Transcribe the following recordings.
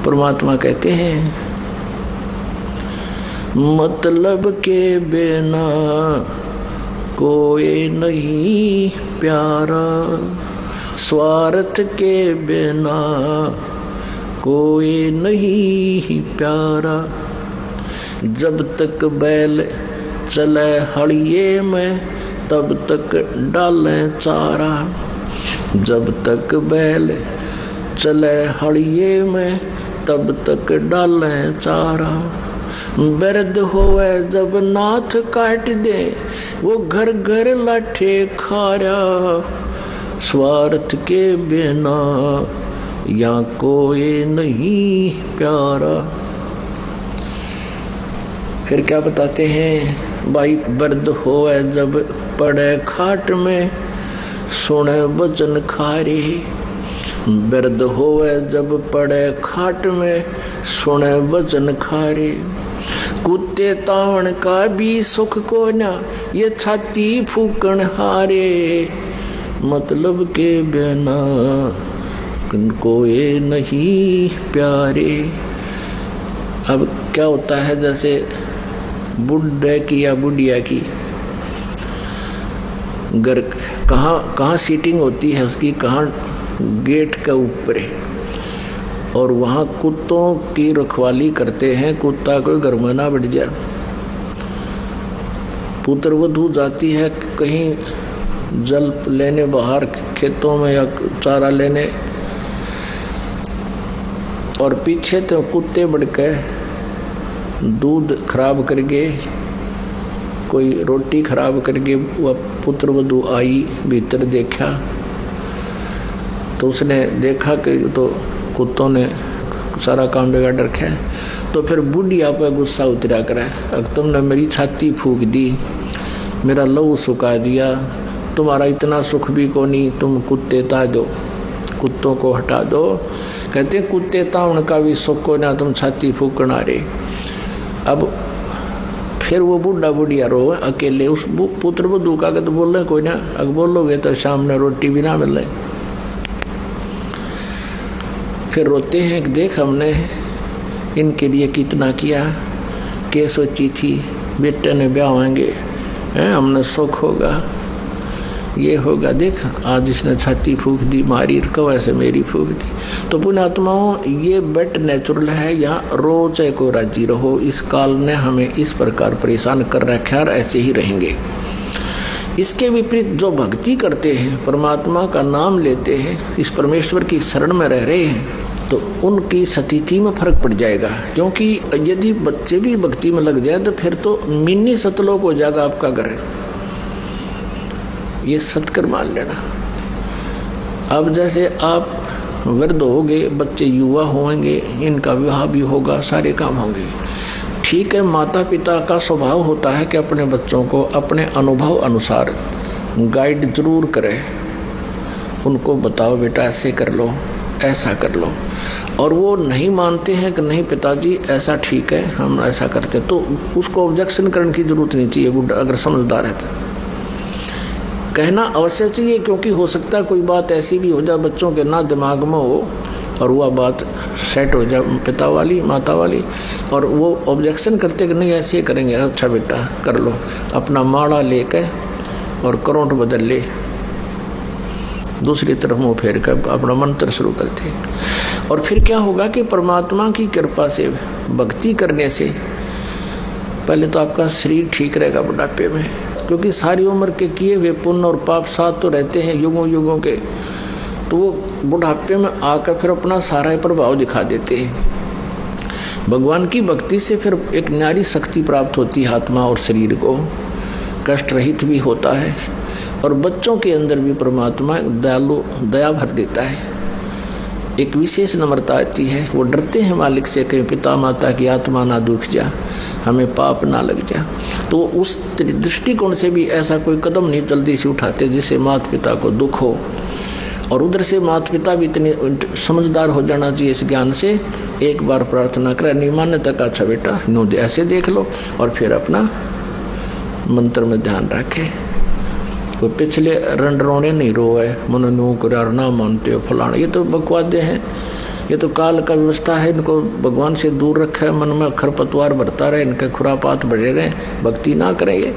परमात्मा कहते हैं मतलब के बिना कोई नहीं प्यारा, स्वार्थ के बिना कोई नहीं प्यारा। जब तक बैल चले हड़िए में तब तक डालें चारा, जब तक बैल चले हड़िए में तब तक डालें चारा। वृद्ध होवे जब नाथ काट दे वो घर घर लाठे खारा, स्वार्थ के बिना या कोई नहीं प्यारा। फिर क्या बताते हैं भाई, वृद्ध होवे जब पड़े खाट में सुने वचन खारे, वृद्ध होवे जब पड़े खाट में सुने वचन खारे। कुत्ते तावण का भी सुख को ना ये छाती फूकण हारे, मतलब के बिना कोई नहीं प्यारे। अब क्या होता है, जैसे बुढ़े की या बुढ़िया की घर कहाँ सीटिंग होती है उसकी, कहाँ गेट के ऊपर है, और वहां कुत्तों की रखवाली करते हैं, कुत्ता कोई घर में ना बढ़ जाए। पुत्र वधू जाती है कहीं जल लेने बाहर खेतों में या चारा लेने, और पीछे तो कुत्ते बढ़ के दूध खराब करके, कोई रोटी खराब करके वह पुत्र वधू आई, भीतर देखा तो उसने देखा कि तो कुत्तों ने सारा काम बिगाड़ रखा है। तो फिर बुढ़िया पे गुस्सा उतरा करे, अब तुमने मेरी छाती फूक दी, मेरा लहू सुखा दिया, तुम्हारा इतना सुख भी को नहीं, तुम कुत्ते ता दो, कुत्तों को हटा दो। कहते कुत्ते तावण का भी सुख को ना, तुम छाती फूकना रे। अब फिर वो बुढ़ा बुढ़िया रो अकेले, उस पुत्र वधू का तो बोल रहे कोई ना, अगर बोलोगे तो सामने रोटी भी ना मिले। फिर रोते हैं कि देख हमने इनके लिए कितना किया, के सोची थी बेटे ने ब्याह होंगे, हमने सुख होगा, ये होगा, देख आज इसने छाती फूक दी, मारी को ऐसे मेरी फूक दी। तो पुण्यात्माओं, ये बेट नेचुरल है, यहाँ रोज को राजी रहो। इस काल ने हमें इस प्रकार परेशान कर रखा और ऐसे ही रहेंगे। इसके विपरीत जो भक्ति करते हैं, परमात्मा का नाम लेते हैं, इस परमेश्वर की शरण में रह रहे हैं, तो उनकी स्थिति में फर्क पड़ जाएगा। क्योंकि यदि बच्चे भी भक्ति में लग जाए तो फिर तो मिनी सतलोक हो जाएगा आपका घर, ये सत्कर मान लेना। अब जैसे आप वृद्ध होंगे, बच्चे युवा होंगे, इनका विवाह भी होगा, सारे काम होंगे, ठीक है। माता पिता का स्वभाव होता है कि अपने बच्चों को अपने अनुभव अनुसार गाइड जरूर करें, उनको बताओ बेटा ऐसे कर लो, ऐसा कर लो, और वो नहीं मानते हैं कि नहीं पिताजी ऐसा ठीक है, हम ऐसा करते, तो उसको ऑब्जेक्शन करने की जरूरत नहीं चाहिए। बुढ़ा अगर समझदार है तो कहना अवश्य चाहिए, क्योंकि हो सकता है कोई बात ऐसी भी हो जाए बच्चों के ना दिमाग में हो और वह बात सेट हो जाए पिता वाली माता वाली, और वो ऑब्जेक्शन करते कि नहीं ऐसे करेंगे, अच्छा बेटा कर लो, अपना माड़ा लेकर और करंट बदल ले, दूसरी तरफ मुंह फेर कर अपना मंत्र शुरू करते। और फिर क्या होगा कि परमात्मा की कृपा से भक्ति करने से पहले तो आपका शरीर ठीक रहेगा बुढ़ापे में, क्योंकि सारी उम्र के किए हुए पुण्य और पाप साथ तो रहते हैं युगों युगों के, तो वो बुढ़ापे में आकर फिर अपना सारा प्रभाव दिखा देते हैं। भगवान की भक्ति से फिर एक न्यारी शक्ति प्राप्त होती है, आत्मा और शरीर को कष्ट रहित भी होता है, और बच्चों के अंदर भी परमात्मा दयालु दया भर देता है, एक विशेष नम्रता आती है। वो डरते हैं मालिक से कि पिता माता की आत्मा ना दुख जा, हमें पाप ना लग जा। तो उस दृष्टिकोण से भी ऐसा कोई कदम नहीं जल्दी से उठाते जिससे माता पिता को दुख हो, और उधर से माता पिता भी इतने समझदार हो जाना चाहिए इस ज्ञान से, एक बार प्रार्थना करे, नहीं माने तक अच्छा बेटा नो ऐसे देख लो, और फिर अपना मंत्र में ध्यान रखे। तो पिछले रंड रोने नहीं रोए, मन नो करार ना मानते हो फलाना, ये तो बकवादे हैं। ये तो काल का व्यवस्था है, इनको भगवान से दूर रखा है, मन में खरपतवार भरता रहे, इनके खुरापात बढ़े रहे, भक्ति ना करेंगे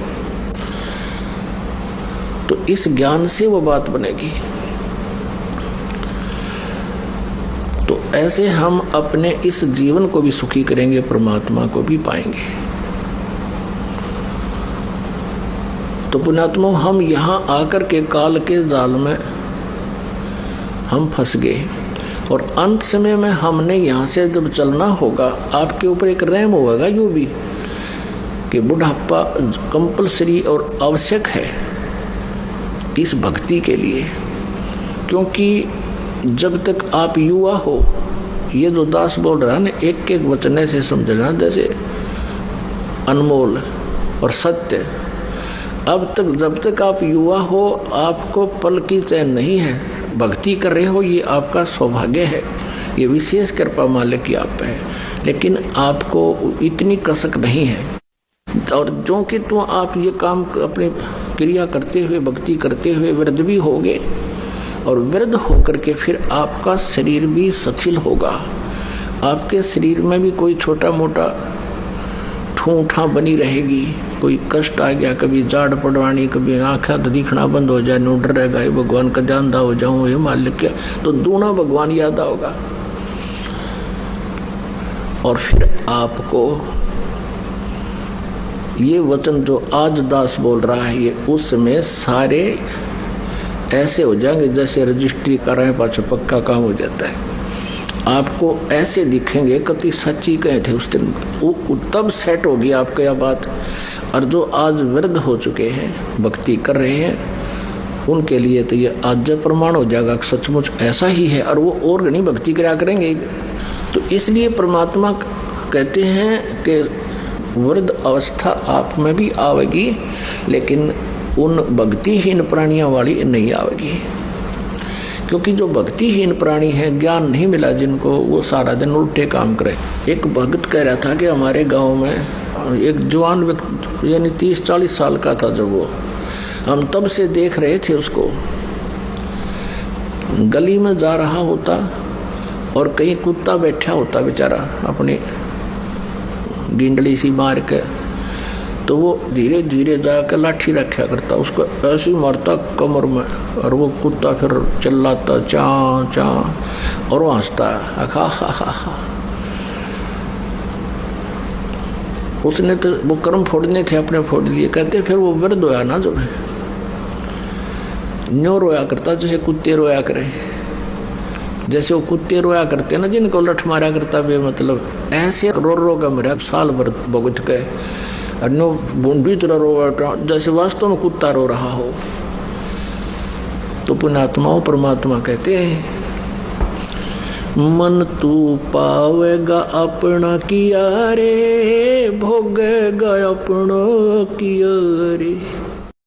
तो इस ज्ञान से वो बात बनेगी। तो ऐसे हम अपने इस जीवन को भी सुखी करेंगे, परमात्मा को भी पाएंगे। तो पुण्यात्मा, हम यहां आकर के काल के जाल में हम फंस गए और अंत समय में हमने यहां से जब चलना होगा, आपके ऊपर एक रहम होगा यूं भी कि बुढ़ापा कंपलसरी और आवश्यक है इस भक्ति के लिए, क्योंकि जब तक आप युवा हो, ये जो दास बोल रहा है ना, एक एक वचन से समझना जैसे अनमोल और सत्य। अब तक जब तक आप युवा हो, आपको पल की चैन नहीं है, भक्ति कर रहे हो, ये आपका सौभाग्य है, ये विशेष कृपा मालिक की आप पे है। लेकिन आपको इतनी कसक नहीं है, और जो कि तो आप ये काम अपनी क्रिया करते हुए, भक्ति करते हुए वृद्ध भी होगे, और वृद्ध होकर के फिर आपका शरीर भी शिथिल होगा, आपके शरीर में भी कोई छोटा मोटा ठूठा बनी रहेगी, कोई कष्ट आ गया, कभी जाड़ पड़वानी, कभी आंखें दिखना बंद हो जाए, नोडर रहेगा, ये भगवान का जानदा हो जाऊं, ये मालिक क्या, तो दूना भगवान याद आओगा। और फिर आपको ये वचन जो आज दास बोल रहा है, ये उस समय सारे ऐसे हो जाएंगे जैसे रजिस्ट्री कराएं पाछे पक्का काम हो जाता है। आपको ऐसे दिखेंगे कति सच्ची कहे थे उस दिन, तब सेट होगी आपको यह बात। और जो आज वृद्ध हो चुके हैं, भक्ति कर रहे हैं, उनके लिए तो ये आज प्रमाण हो जाएगा सचमुच ऐसा ही है, और वो और नहीं भक्ति करा करेंगे। तो इसलिए परमात्मा कहते हैं कि वृद्ध अवस्था आप में भी आवेगी, लेकिन उन भक्तिहीन प्राणियों वाली नहीं आवेगी, क्योंकि जो भक्तिहीन प्राणी है, ज्ञान नहीं मिला जिनको, वो सारा दिन उल्टे काम करे। एक भक्त कह रहा था कि हमारे गांव में एक जवान व्यक्ति, यानी 30-40 साल का था जब वो, हम तब से देख रहे थे उसको, गली में जा रहा होता और कहीं कुत्ता बैठा होता बेचारा अपनी गिंडली सी मार के, तो वो धीरे धीरे जाकर लाठी रखा करता, उसको ऐसे मारता कमर में, और वो कुत्ता फिर चिल्लाता चां चां, और वो हंसता हा हा हा। उसने तो वो कर्म फोड़ने थे, अपने फोड़ लिए। कहते फिर वो वृद्ध होया ना, जब न्यो रोया करता जैसे कुत्ते रोया करे, जैसे वो कुत्ते रोया करते ना जिनको लठ मारा करता बे, मतलब ऐसे रो रो का मेरा साल भर भुगत के बूंदी तरह रो, जैसे वास्तव में कुत्ता रो रहा हो। तो पुण्यात्माओं, परमात्मा कहते हैं, मन तू पावेगा अपना किया रे, भोगेगा अपना किया रे।